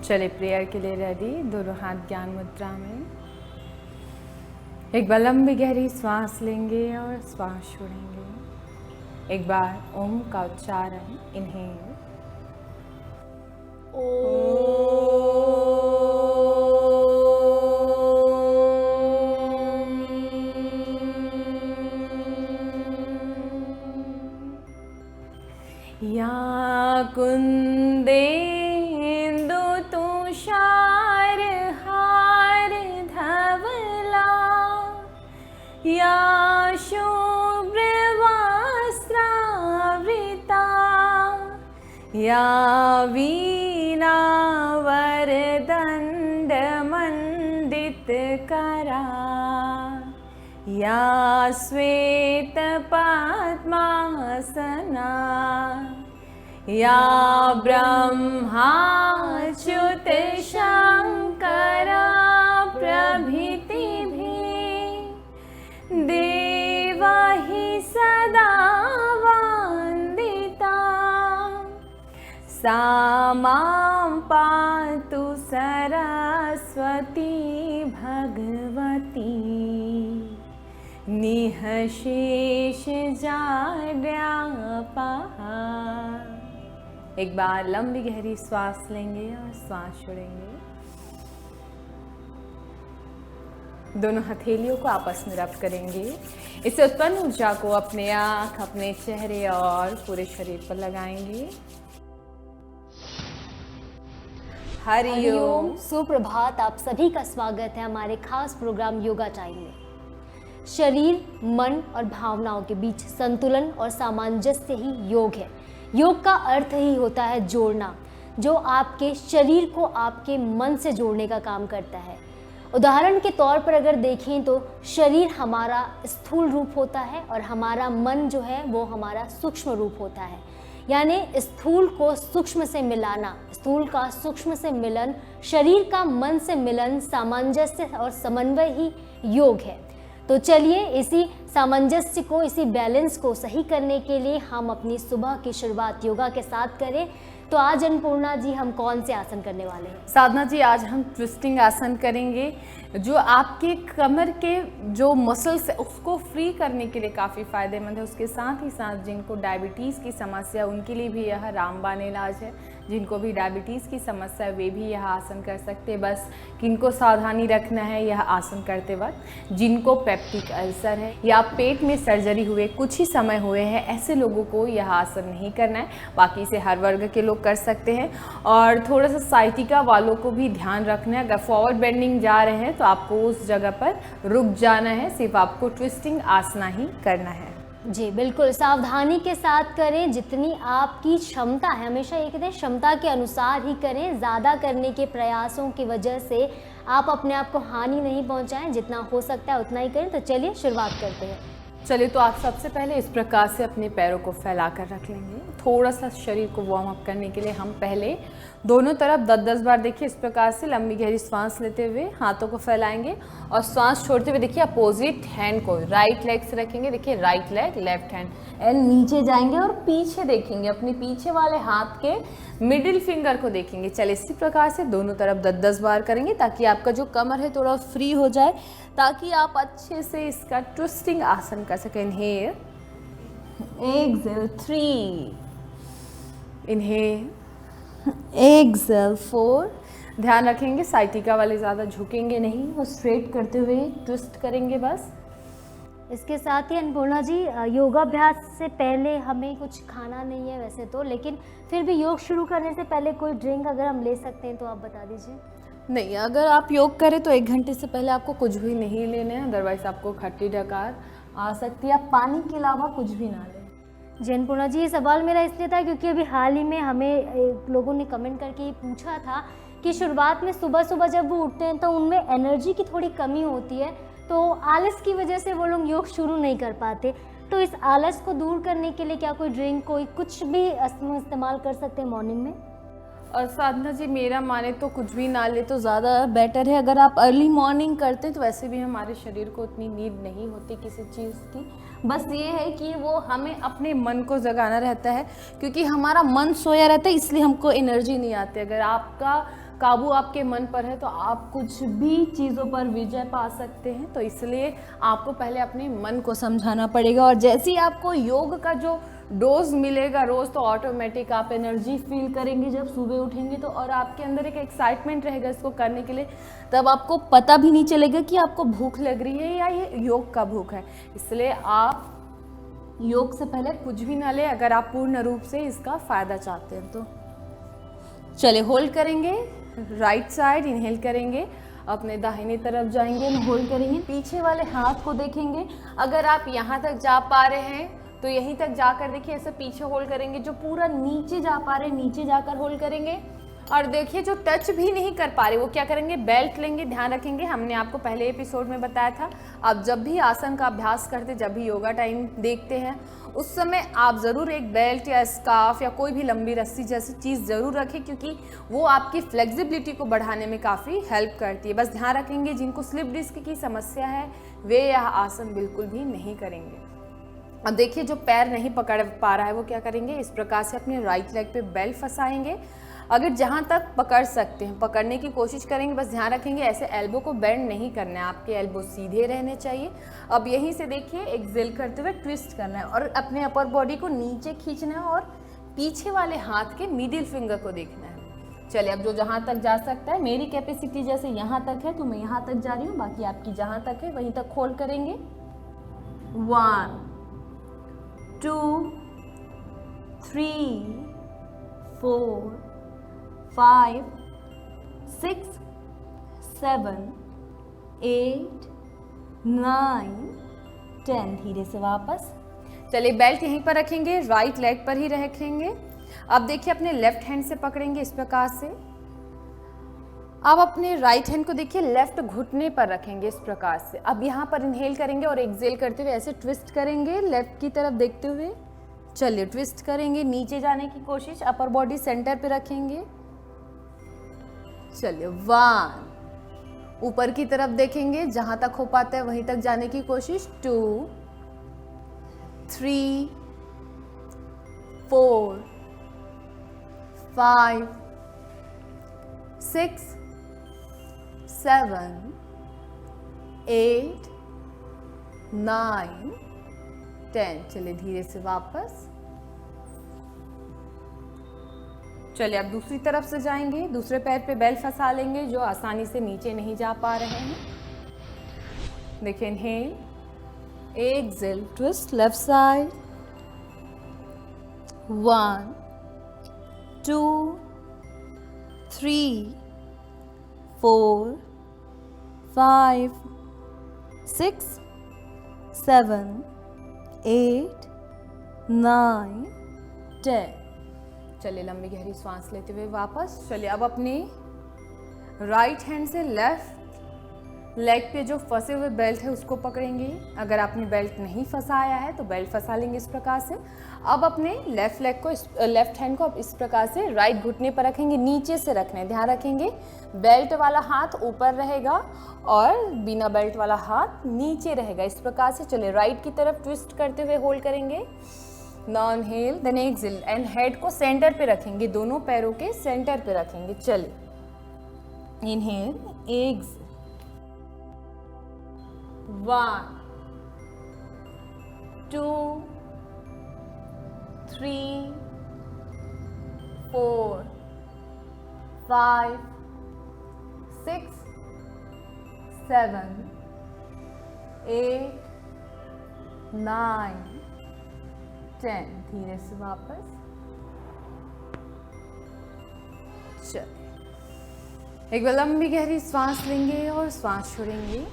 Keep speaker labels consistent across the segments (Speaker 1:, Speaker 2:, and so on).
Speaker 1: चले प्रेयर के लिए रेडी, दोनों हाथ ज्ञान मुद्रा में। एक बार लंबी गहरी सांस लेंगे और श्वास छोड़ेंगे। एक बार ओम का उच्चारण, इनहेल, या कुंदेन्दु तुषार हार धवला, या शुभ्रवस्त्रावृता, या वीणा वरदण्ड मंडितकरा, या श्वेत पद्मासना, या ब्रह्माच्युत शंकरा प्रभृतिभिः देवैः सदा वन्दिता, सा मां पातु सरस्वती भगवती निःशेष जाड्यापहा। एक बार लंबी गहरी सांस लेंगे और सांस छोड़ेंगे। दोनों हथेलियों को आपस में रब करेंगे। इससे उत्पन्न ऊर्जा को अपने आँख, अपने चेहरे और पूरे शरीर पर लगाएंगे।
Speaker 2: हरिओम, सुप्रभात। आप सभी का स्वागत है हमारे खास प्रोग्राम योगा टाइम में। शरीर, मन और भावनाओं के बीच संतुलन और सामंजस्य ही योग है। योग का अर्थ ही होता है जोड़ना, जो आपके शरीर को आपके मन से जोड़ने का काम करता है। उदाहरण के तौर पर अगर देखें तो शरीर हमारा स्थूल रूप होता है और हमारा मन जो है वो हमारा सूक्ष्म रूप होता है। यानी स्थूल को सूक्ष्म से मिलाना, स्थूल का सूक्ष्म से मिलन, शरीर का मन से मिलन, सामंजस्य और समन्वय ही योग है। तो चलिए इसी सामंजस्य को, इसी बैलेंस को सही करने के लिए हम अपनी सुबह की शुरुआत योगा के साथ करें। तो आज अन्नपूर्णा जी हम कौन से आसन करने वाले हैं?
Speaker 1: साधना जी, आज हम ट्विस्टिंग आसन करेंगे, जो आपके कमर के जो मसल्स है उसको फ्री करने के लिए काफ़ी फायदेमंद है। उसके साथ ही साथ जिनको डायबिटीज़ की समस्या है उनके लिए भी यह रामबाण इलाज है। जिनको भी डायबिटीज़ की समस्या है वे भी यह आसन कर सकते हैं। बस किनको सावधानी रखना है यह आसन करते वक्त, जिनको पेप्टिक अल्सर है या पेट में सर्जरी हुए कुछ ही समय हुए हैं, ऐसे लोगों को यह आसन नहीं करना है। बाकी से हर वर्ग के लोग कर सकते हैं। और थोड़ा सा साइटिका वालों को भी ध्यान रखना है। अगर फॉरवर्ड बेंडिंग जा रहे हैं तो आपको उस जगह पर रुक जाना है, सिर्फ आपको ट्विस्टिंग आसना ही करना है।
Speaker 2: जी बिल्कुल, सावधानी के साथ करें, जितनी आपकी क्षमता है। हमेशा ये कहते हैं क्षमता के अनुसार ही करें। ज़्यादा करने के प्रयासों की वजह से आप अपने आप को हानि नहीं पहुंचाएं, जितना हो सकता है उतना ही करें। तो चलिए शुरुआत करते हैं।
Speaker 1: चलिए, तो आप सबसे पहले इस प्रकार से अपने पैरों को फैला कर रख लेंगे। थोड़ा सा शरीर को वार्म अप करने के लिए हम पहले दोनों तरफ 10-10 बार, देखिए इस प्रकार से लंबी गहरी सांस लेते हुए हाथों को फैलाएंगे और सांस छोड़ते हुए देखिए अपोजिट हैंड को राइट लेग से रखेंगे। देखिए right leg, left hand, and नीचे जाएंगे और पीछे देखेंगे, अपने पीछे वाले हाथ के मिडिल फिंगर को देखेंगे। चलिए इसी प्रकार से दोनों तरफ 10-10 बार करेंगे ताकि आपका जो कमर है थोड़ा फ्री हो जाए, ताकि आप अच्छे से इसका ट्विस्टिंग आसन कर सकें। Inhale, exhale 3, inhale, exhale 4। ध्यान रखेंगे साइटिका वाले ज़्यादा झुकेंगे नहीं और स्ट्रेट करते हुए ट्विस्ट करेंगे बस।
Speaker 2: इसके साथ ही अन्नपूर्णा जी, योगाभ्यास से पहले हमें कुछ खाना नहीं है वैसे तो, लेकिन फिर भी योग शुरू करने से पहले कोई ड्रिंक अगर हम ले सकते हैं तो आप बता दीजिए।
Speaker 1: नहीं, अगर आप योग करें तो 1 घंटे से पहले आपको कुछ भी नहीं लेना है, अदरवाइज आपको खट्टी डकार आ सकती है। आप पानी के अलावा कुछ भी ना लें।
Speaker 2: जी अन्नपूर्णा जी, ये सवाल मेरा इसलिए था क्योंकि अभी हाल ही में हमें लोगों ने कमेंट करके ये पूछा था कि शुरुआत में सुबह सुबह जब वो उठते हैं तो उनमें एनर्जी की थोड़ी कमी होती है, तो आलस की वजह से वो लोग योग शुरू नहीं कर पाते। तो इस आलस को दूर करने के लिए क्या कोई ड्रिंक, कोई कुछ भी इस्तेमाल कर सकते हैं मॉर्निंग में?
Speaker 1: और साधना जी, मेरा माने तो कुछ भी ना ले तो ज़्यादा बेटर है। अगर आप अर्ली मॉर्निंग करते हैं तो वैसे भी हमारे शरीर को उतनी नीड नहीं होती किसी चीज़ की। बस ये है कि वो हमें अपने मन को जगाना रहता है, क्योंकि हमारा मन सोया रहता है इसलिए हमको एनर्जी नहीं आती। अगर आपका काबू आपके मन पर है तो आप कुछ भी चीज़ों पर विजय पा सकते हैं। तो इसलिए आपको पहले अपने मन को समझाना पड़ेगा, और जैसे ही आपको योग का जो डोज मिलेगा रोज़, तो ऑटोमेटिक आप एनर्जी फील करेंगे जब सुबह उठेंगे तो, और आपके अंदर एक एक्साइटमेंट रहेगा इसको करने के लिए। तब आपको पता भी नहीं चलेगा कि आपको भूख लग रही है या ये योग का भूख है। इसलिए आप योग से पहले कुछ भी ना ले अगर आप पूर्ण रूप से इसका फ़ायदा चाहते हैं तो। चलिए होल्ड करेंगे, राइट साइड इनहेल करेंगे, अपने दाहिने तरफ जाएंगे, होल्ड करेंगे, पीछे वाले हाथ को देखेंगे। अगर आप यहाँ तक जा पा रहे हैं तो यहीं तक जाकर देखिए, ऐसे पीछे होल्ड करेंगे। जो पूरा नीचे जा पा रहे हैं नीचे जाकर होल्ड करेंगे, और देखिए जो टच भी नहीं कर पा रहे वो क्या करेंगे, बेल्ट लेंगे। ध्यान रखेंगे, हमने आपको पहले एपिसोड में बताया था, आप जब भी आसन का अभ्यास करते, जब भी योगा टाइम देखते हैं, उस समय आप ज़रूर एक बेल्ट या स्कार्फ या कोई भी लंबी रस्सी जैसी चीज़ ज़रूर रखें, क्योंकि वो आपकी फ्लेक्सिबिलिटी को बढ़ाने में काफ़ी हेल्प करती है। बस ध्यान रखेंगे, जिनको स्लिप डिस्क की समस्या है वे यह आसन बिल्कुल भी नहीं करेंगे। अब देखिए जो पैर नहीं पकड़ पा रहा है वो क्या करेंगे, इस प्रकार से अपने राइट लेग पे बेल्ट फंसाएंगे। अगर जहाँ तक पकड़ सकते हैं पकड़ने की कोशिश करेंगे। बस ध्यान रखेंगे ऐसे एल्बो को बेंड नहीं करना है, आपके एल्बो सीधे रहने चाहिए। अब यहीं से देखिए एक्सेल करते हुए ट्विस्ट करना है और अपने अपर बॉडी को नीचे खींचना है और पीछे वाले हाथ के मिडिल फिंगर को देखना है। चलिए अब जो जहाँ तक जा सकता है, मेरी कैपेसिटी जैसे यहाँ तक है तो मैं यहाँ तक जा रही हूँ, बाकी आपकी जहाँ तक है वहीं तक होल्ड करेंगे। 1 2 3 4 5 6 7 8 9 10। धीरे से वापस। चलिए बेल्ट यहीं पर रखेंगे, राइट लेग पर ही रखेंगे। अब देखिए अपने लेफ्ट हैंड से पकड़ेंगे इस प्रकार से। अब अपने राइट हैंड को देखिए लेफ्ट घुटने पर रखेंगे इस प्रकार से। अब यहाँ पर इनहेल करेंगे और एक्सेल करते हुए ऐसे ट्विस्ट करेंगे लेफ्ट की तरफ देखते हुए। चलिए ट्विस्ट करेंगे, नीचे जाने की कोशिश, अपर बॉडी सेंटर पे रखेंगे। चलिए 1, ऊपर की तरफ देखेंगे, जहां तक हो पाता है वहीं तक जाने की कोशिश। 2 3 4 5 6 7 8 9 10। चलिए धीरे से वापस। चलिए अब दूसरी तरफ से जाएंगे, दूसरे पैर पे बेल्ट फंसा लेंगे जो आसानी से नीचे नहीं जा पा रहे हैं। देखिए inhale, exhale, twist left side. 1 2 3 4 5 6 7 8 9 10। चलिए लंबी गहरी सांस लेते हुए वापस। चलिए अब अपनी राइट हैंड से लेफ्ट लेग पे जो फंसे हुए बेल्ट है उसको पकड़ेंगे। अगर आपने बेल्ट नहीं फंसाया है तो बेल्ट फंसा लेंगे इस प्रकार से। अब अपने लेफ्ट लेग को, लेफ्ट हैंड को इस प्रकार से राइट घुटने पर रखेंगे, नीचे से रखना है। ध्यान रखेंगे बेल्ट वाला हाथ ऊपर रहेगा और बिना बेल्ट वाला हाथ नीचे रहेगा इस प्रकार से। चलिए राइट की तरफ ट्विस्ट करते हुए होल्ड करेंगे। Now inhale then exhale and head को सेंटर पे रखेंगे, दोनों पैरों के सेंटर पे रखेंगे। चलिए इनहेल, एक्सेल, 1 2 3 4 5 6 7 8 9 10। धीरे से वापस। चलिए एक बार लंबी गहरी सांस लेंगे और सांस छोड़ेंगे।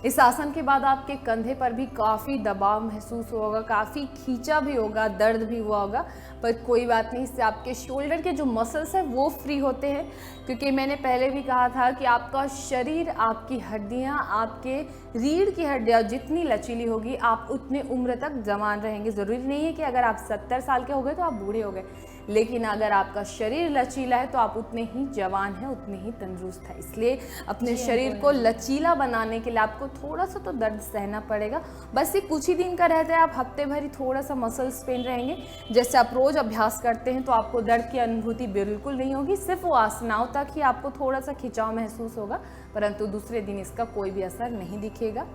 Speaker 1: इस आसन के बाद आपके कंधे पर भी काफ़ी दबाव महसूस होगा, काफ़ी खींचा भी होगा, दर्द भी हुआ होगा, पर कोई बात नहीं, इससे आपके शोल्डर के जो मसल्स हैं वो फ्री होते हैं। क्योंकि मैंने पहले भी कहा था कि आपका शरीर, आपकी हड्डियां, आपके रीढ़ की हड्डियां जितनी लचीली होगी आप उतने उम्र तक जवान रहेंगे। ज़रूरी नहीं है कि अगर आप 70 साल के हो गए तो आप बूढ़े हो गए, लेकिन अगर आपका शरीर लचीला है तो आप उतने ही जवान हैं, उतने ही तंदुरुस्त हैं। इसलिए अपने शरीर को लचीला बनाने के लिए आपको थोड़ा सा तो दर्द सहना पड़ेगा। बस ये कुछ ही दिन का रहता है, आप हफ्ते भर ही थोड़ा सा मसल्स पेन रहेंगे। जैसे आप रोज़ रोज अभ्यास करते हैं तो आपको दर्द की अनुभूति बिल्कुल नहीं होगी, सिर्फ वो आसनाओं तक ही आपको थोड़ा सा खिंचाव महसूस होगा, परंतु दूसरे दिन इसका कोई भी असर नहीं दिखेगा।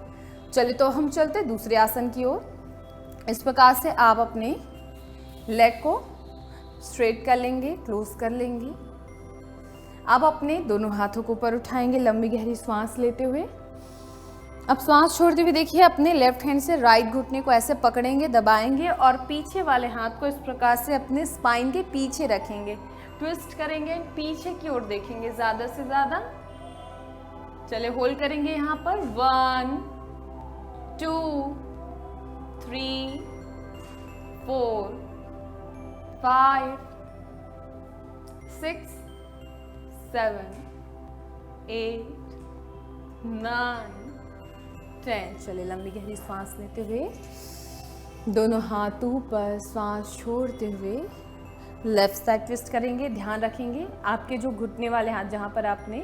Speaker 1: चलिए तो हम चलते दूसरे आसन की ओर। इस प्रकार से आप अपने लेग को स्ट्रेट कर लेंगे, क्लोज कर लेंगे। आप अपने दोनों हाथों को ऊपर उठाएंगे, लंबी गहरी सांस लेते हुए। अब सांस छोड़ते हुए देखिए अपने लेफ्ट हैंड से राइट घुटने को ऐसे पकड़ेंगे, दबाएंगे और पीछे वाले हाथ को इस प्रकार से अपने स्पाइन के पीछे रखेंगे, ट्विस्ट करेंगे, पीछे की ओर देखेंगे ज़्यादा से ज़्यादा। चलिए होल्ड करेंगे यहाँ पर 1 2 3 4 5 6 7 8 9 10। चलिए लंबी गहरी सांस लेते हुए दोनों हाथों पर सांस छोड़ते हुए लेफ्ट साइड ट्विस्ट करेंगे। ध्यान रखेंगे आपके जो घुटने वाले हाथ जहाँ पर आपने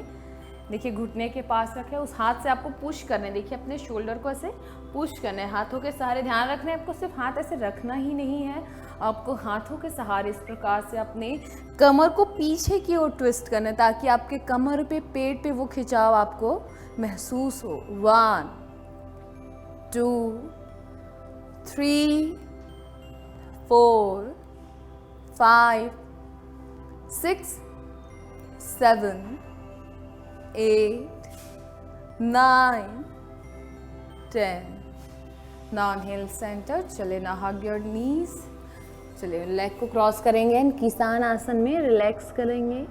Speaker 1: देखिए घुटने के पास रखे उस हाथ से आपको पुश करना है। देखिए अपने शोल्डर को ऐसे पुश करना है हाथों के सहारे। ध्यान रखना है आपको सिर्फ हाथ ऐसे रखना ही नहीं है, आपको हाथों के सहारे इस प्रकार से अपने कमर को पीछे की ओर ट्विस्ट करना है ताकि आपके कमर पे, पेट पे वो खिंचाव आपको महसूस हो। 1 2 3 4 5 6 7 8 9 10। Now inhale center। चले ना hug your knees। चलिए लेग को क्रॉस करेंगे एंड किसान आसन में रिलैक्स करेंगे।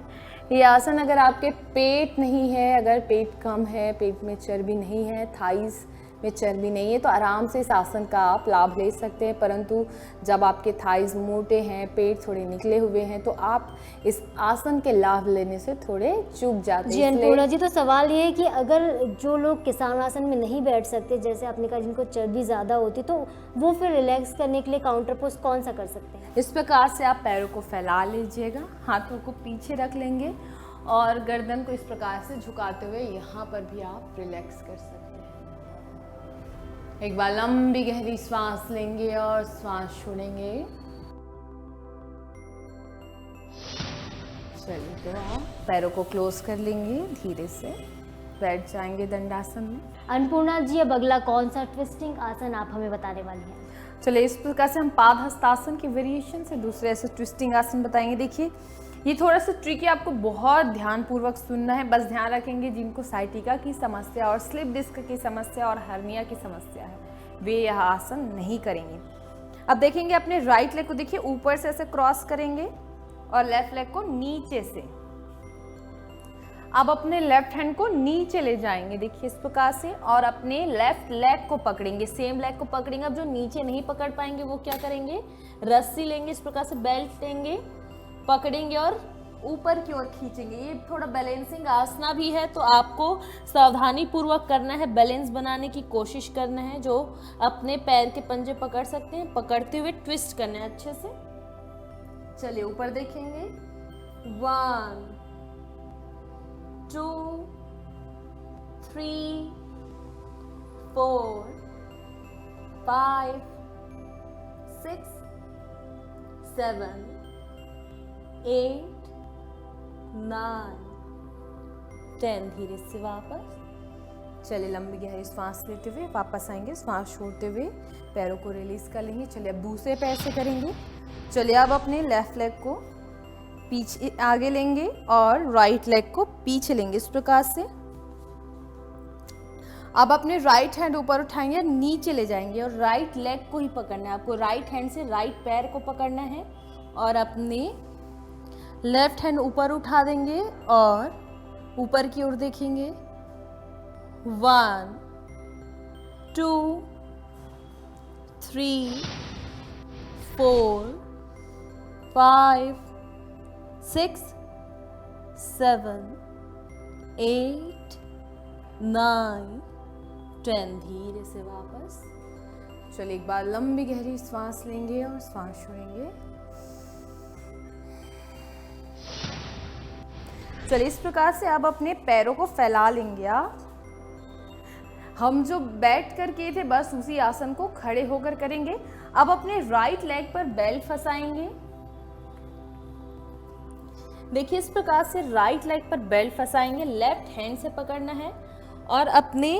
Speaker 1: ये आसन अगर आपके पेट नहीं है, अगर पेट कम है, पेट में चर्बी नहीं है, थाइस में चर्बी नहीं है तो आराम से इस आसन का आप लाभ ले सकते हैं। परंतु जब आपके थाइस मोटे हैं, पेट थोड़े निकले हुए हैं तो आप इस आसन के लाभ लेने से थोड़े चूक जाते हैं।
Speaker 2: जी अन्नपूर्णा जी, तो सवाल ये है कि अगर जो लोग किसान आसन में नहीं बैठ सकते, जैसे आपने कहा जिनको चर्बी ज़्यादा होती, तो वो फिर रिलैक्स करने के लिए काउंटर पोज कौन सा कर सकते हैं?
Speaker 1: इस प्रकार से आप पैरों को फैला लीजिएगा, हाथों को पीछे रख लेंगे और गर्दन को इस प्रकार से झुकाते हुए यहाँ पर भी आप रिलैक्स कर सकते हैं। एक बार लंबी गहरी सांस लेंगे और सांस छोड़ेंगे। चलिए तो आप पैरों को क्लोज कर लेंगे, धीरे से बैठ जाएंगे दंडासन में।
Speaker 2: अन्नपूर्णा जी, अब अगला कौन सा ट्विस्टिंग आसन आप हमें बताने वाली हैं?
Speaker 1: चलिए इस प्रकार से हम पाद हस्तासन के वेरिएशन से दूसरे ऐसे ट्विस्टिंग आसन बताएंगे। देखिए ये थोड़ा सा ट्रिकी, आपको बहुत ध्यानपूर्वक सुनना है। बस ध्यान रखेंगे जिनको साइटिका की समस्या और स्लिप डिस्क की समस्या और हर्निया की समस्या है वे यह आसन नहीं करेंगे। अब देखेंगे अपने राइट लेग को, देखिए ऊपर से ऐसे क्रॉस करेंगे और लेफ्ट लेग को नीचे से। अब अपने लेफ्ट हैंड को नीचे ले जाएंगे, देखिए इस प्रकार से, और अपने लेफ्ट लेग को पकड़ेंगे, सेम लेग को पकड़ेंगे। अब जो नीचे नहीं पकड़ पाएंगे वो क्या करेंगे, रस्सी लेंगे, इस प्रकार से बेल्ट लेंगे, पकड़ेंगे और ऊपर की ओर खींचेंगे। ये थोड़ा बैलेंसिंग आसना भी है तो आपको सावधानी पूर्वक करना है, बैलेंस बनाने की कोशिश करना है। जो अपने पैर के पंजे पकड़ सकते हैं, पकड़ते हुए ट्विस्ट करना है अच्छे से। चलिए ऊपर देखेंगे, 1 2 3 4 5 6 7 8 9 10। धीरे से वापस। चलिए लंबी गहरी सांस लेते हुए वापस आएंगे, सांस छोड़ते हुए पैरों को रिलीज कर लेंगे। चलिए अब दूसरे पैर से करेंगे। चलिए अब अपने लेफ्ट लेग को पीछे आगे लेंगे और राइट लेग को पीछे लेंगे, इस प्रकार से। अब अपने राइट हैंड ऊपर उठाएंगे, नीचे ले जाएंगे और राइट लेग को ही पकड़ना है आपको। राइट हैंड से राइट पैर को पकड़ना है और अपने लेफ्ट हैंड ऊपर उठा देंगे और ऊपर की ओर देखेंगे। 1 2 3 4 5 6 7 8 9 10। धीरे से वापस। चलिए एक बार लंबी गहरी सांस लेंगे और सांस छोड़ेंगे। चलिए इस प्रकार से आप अपने पैरों को फैला लेंगे। हम जो बैठ कर किए थे बस उसी आसन को खड़े होकर करेंगे। अब अपने राइट लेग पर बेल्ट फंसाएंगे देखिए इस प्रकार से राइट लेग पर बेल्ट फंसाएंगे, लेफ्ट हैंड से पकड़ना है और अपने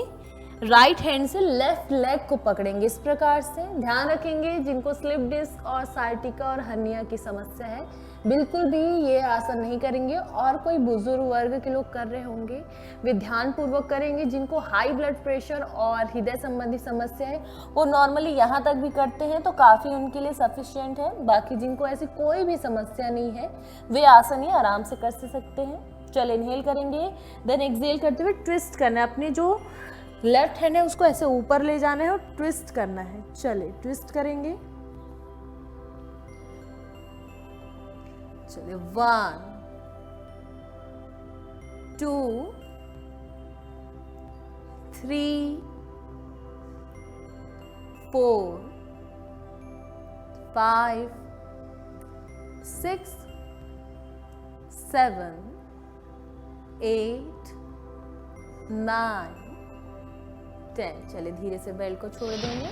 Speaker 1: राइट हैंड से लेफ्ट लेग को पकड़ेंगे। इस प्रकार से ध्यान रखेंगे जिनको स्लिप डिस्क और साइटिका और हर्निया की समस्या है बिल्कुल भी ये आसन नहीं करेंगे, और कोई बुजुर्ग वर्ग के लोग कर रहे होंगे वे ध्यान पूर्वक करेंगे। जिनको हाई ब्लड प्रेशर और हृदय संबंधी समस्या है वो नॉर्मली यहाँ तक भी करते हैं तो काफ़ी उनके लिए सफिशिएंट है। बाकी जिनको ऐसी कोई भी समस्या नहीं है वे आसन ही आराम से कर सकते हैं। चल इनहेल करेंगे, देन एक्सहेल करते हुए ट्विस्ट करना है। अपने जो लेफ्ट हैंड है उसको ऐसे ऊपर ले जाना है और ट्विस्ट करना है। चले ट्विस्ट करेंगे, चलिए 1 2 3 4 5 6 7 8 9 10। चलिए धीरे से बेल्ट को छोड़ देंगे।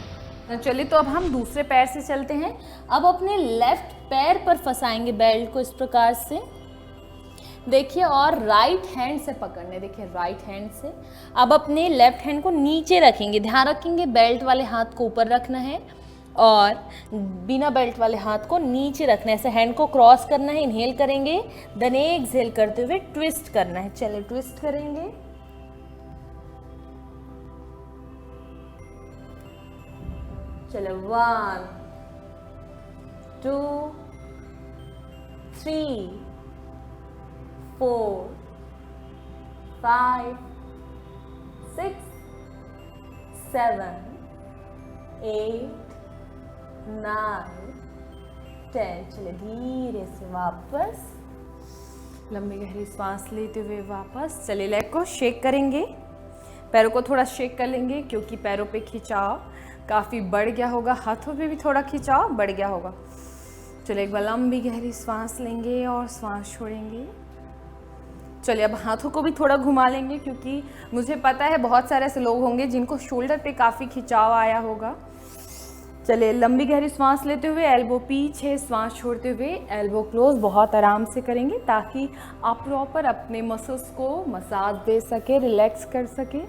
Speaker 1: चलिए तो अब हम दूसरे पैर से चलते हैं। अब अपने लेफ्ट पैर पर फंसाएंगे बेल्ट को इस प्रकार से, देखिए, और राइट हैंड से पकड़ने, देखिए राइट हैंड से। अब अपने लेफ्ट हैंड को नीचे रखेंगे, ध्यान रखेंगे बेल्ट वाले हाथ को ऊपर रखना है और बिना बेल्ट वाले हाथ को नीचे रखना है। ऐसे हैंड को क्रॉस करना है, इनहेल करेंगे, देन एक्सहेल करते हुए ट्विस्ट करना है। चलिए ट्विस्ट करेंगे, चलो 1 2 3 4 5 6 7 8 9 10। चलिए धीरे से वापस, लंबी गहरी सांस लेते हुए वापस। चलिए लेग को शेक करेंगे, पैरों को थोड़ा शेक कर लेंगे क्योंकि पैरों पे खिंचाव काफ़ी बढ़ गया होगा, हाथों पे भी थोड़ा खिंचाव बढ़ गया होगा। चलिए एक बार लंबी गहरी सांस लेंगे और सांस छोड़ेंगे। चलिए अब हाथों को भी थोड़ा घुमा लेंगे क्योंकि मुझे पता है बहुत सारे ऐसे लोग होंगे जिनको शोल्डर पे काफ़ी खिंचाव आया होगा। चलिए लंबी गहरी सांस लेते हुए एल्बो पीछे, सांस छोड़ते हुए एल्बो क्लोज। बहुत आराम से करेंगे ताकि आप प्रॉपर अपने मसल्स को मसाज दे सके, रिलैक्स कर सके।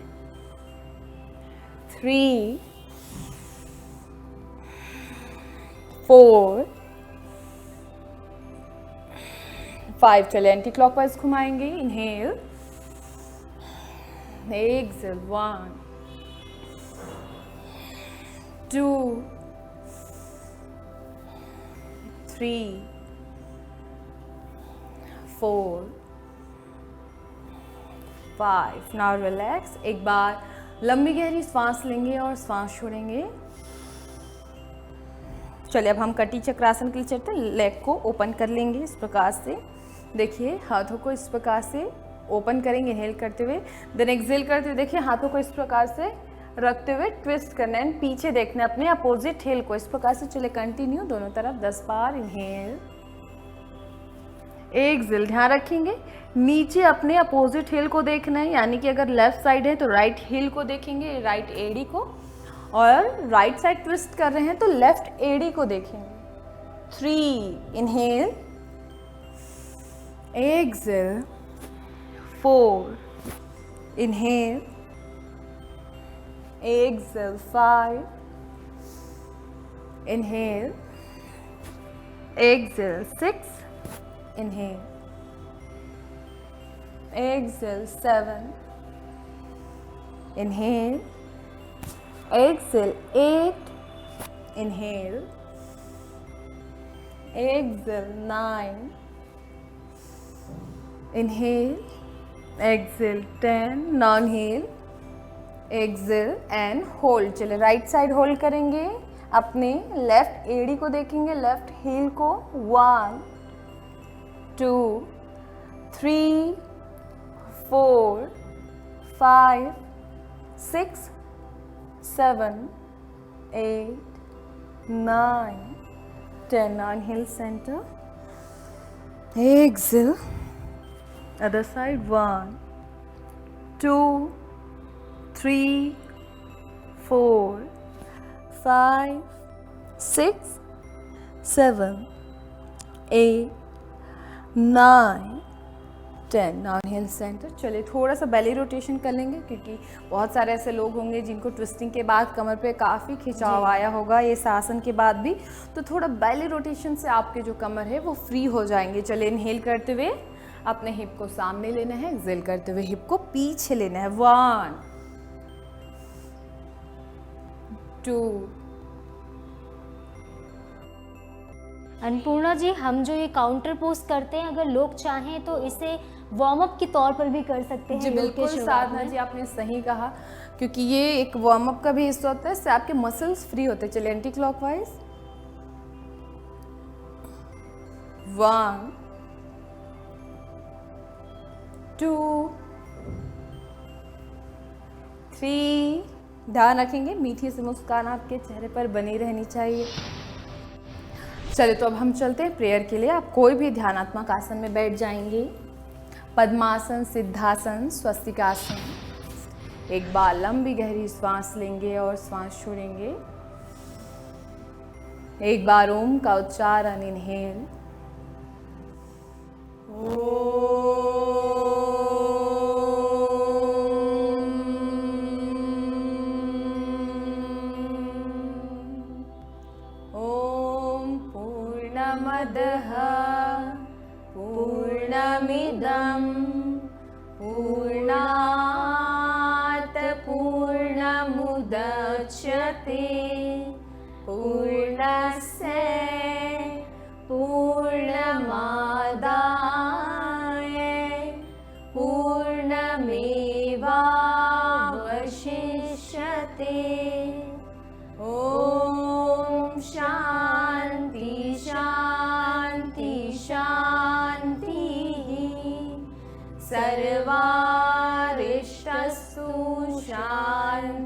Speaker 1: 3 4 5। चले एंटी क्लॉकवाइज घुमाएंगे, इनहेल, एक्सहेल, 1 2 3 4 5। Now relax. एक बार लंबी गहरी सांस लेंगे और सांस छोड़ेंगे। चलिए अब हम कटी चक्रासन के लिए चलते हैं। लेग को ओपन कर लेंगे इस प्रकार से, देखिए हाथों को इस प्रकार से ओपन करेंगे इनहेल करते हुए, देन एक्सहेल करते हुए देखिए हाथों को इस प्रकार से रखते हुए ट्विस्ट करना है, पीछे देखना है अपने अपोजिट हेल को इस प्रकार से। चले कंटिन्यू दोनों तरफ 10 बार। इनहेल, एक्सहेल, ध्यान रखेंगे नीचे अपने अपोजिट हेल को देखना है, यानी कि अगर लेफ्ट साइड है तो राइट हेल को देखेंगे, राइट एडी को, और राइट साइड ट्विस्ट कर रहे हैं तो लेफ्ट एडी को देखेंगे। 3 inhale, exhale, 4 inhale, exhale, 5 inhale, exhale, 6 inhale, exhale, 7 inhale, exhale, 8 inhale, exhale, 9 inhale, exhale, 10 non-inhale, exhale and hold। चले राइट साइड होल्ड करेंगे, अपने लेफ्ट एडी को देखेंगे, लेफ्ट हील को। 1 2 3 4 5 6 7 8 9 10। Inhale center, exhale, other side। 1 2 3 4 5 6 7 8 9 10 now inhale centre. चलिए थोड़ा सा बेली rotation कर लेंगे, क्योंकि बहुत सारे ऐसे लोग होंगे जिनको ट्विस्टिंग के बाद कमर पे काफ़ी खिंचाव आया होगा ये आसन के बाद भी, तो थोड़ा बेली रोटेशन से आपके जो कमर है वो फ्री हो जाएंगे। चलिए इनहेल करते हुए अपने हिप को सामने लेना है, एक्सेल करते हुए हिप को पीछे लेना है। 1 2।
Speaker 2: अन्नपूर्णा जी, हम जो ये काउंटर पोज करते हैं, अगर लोग चाहें तो इसे वार्म अप के तौर पर भी कर सकते हैं।
Speaker 1: जी बिल्कुल साधना जी, आपने सही कहा, क्योंकि ये एक वार्म अप का भी हिस्सा होता है, इससे आपके मसल्स फ्री होते हैं। चलिए एंटी क्लॉकवाइज। 1 2 3। ध्यान रखेंगे मीठी सी मुस्कान आपके चेहरे पर बनी रहनी चाहिए। चलिए तो अब हम चलते हैं प्रेयर के लिए। आप कोई भी ध्यानात्मक आसन में बैठ जाएंगे, पद्मासन, सिद्धासन, स्वस्तिकासन। एक बार लंबी गहरी श्वास लेंगे और श्वास छोड़ेंगे। एक बार ओम का उच्चारण, इनहेल। पूर्णमदः पूर्णमिदं पूर्णात् पूर्णमुदच्यते पूर्णस्य पूर्णमादाय पूर्णमेवावशिष्यते। ॐ शान्ति शान्ति शान्तिः। सर्वारिष्टस्तु शान्तिरभवतु।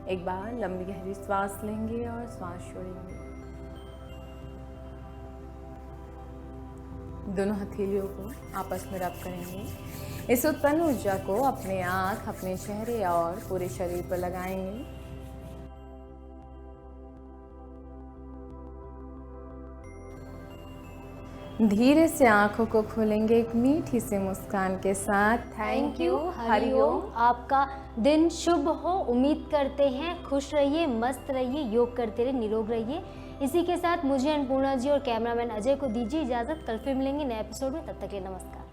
Speaker 1: एक बार लंबी गहरी श्वास लेंगे और श्वास छोड़ेंगे। दोनों हथेलियों को आपस में रब करेंगे। इस उत्पन्न ऊर्जा को अपने आँख, अपने चेहरे और पूरे शरीर पर लगाएंगे। धीरे से आंखों को खोलेंगे एक मीठी सी मुस्कान के साथ।
Speaker 2: Thank you. हरिओम। आपका दिन शुभ हो। उम्मीद करते हैं खुश रहिए, मस्त रहिए, योग करते रहिए, निरोग रहिए। इसी के साथ मुझे अन्नपूर्णा जी और कैमरामैन अजय को दीजिए इजाज़त। कल फिर मिलेंगे नए एपिसोड में, तब तक के लिए नमस्कार।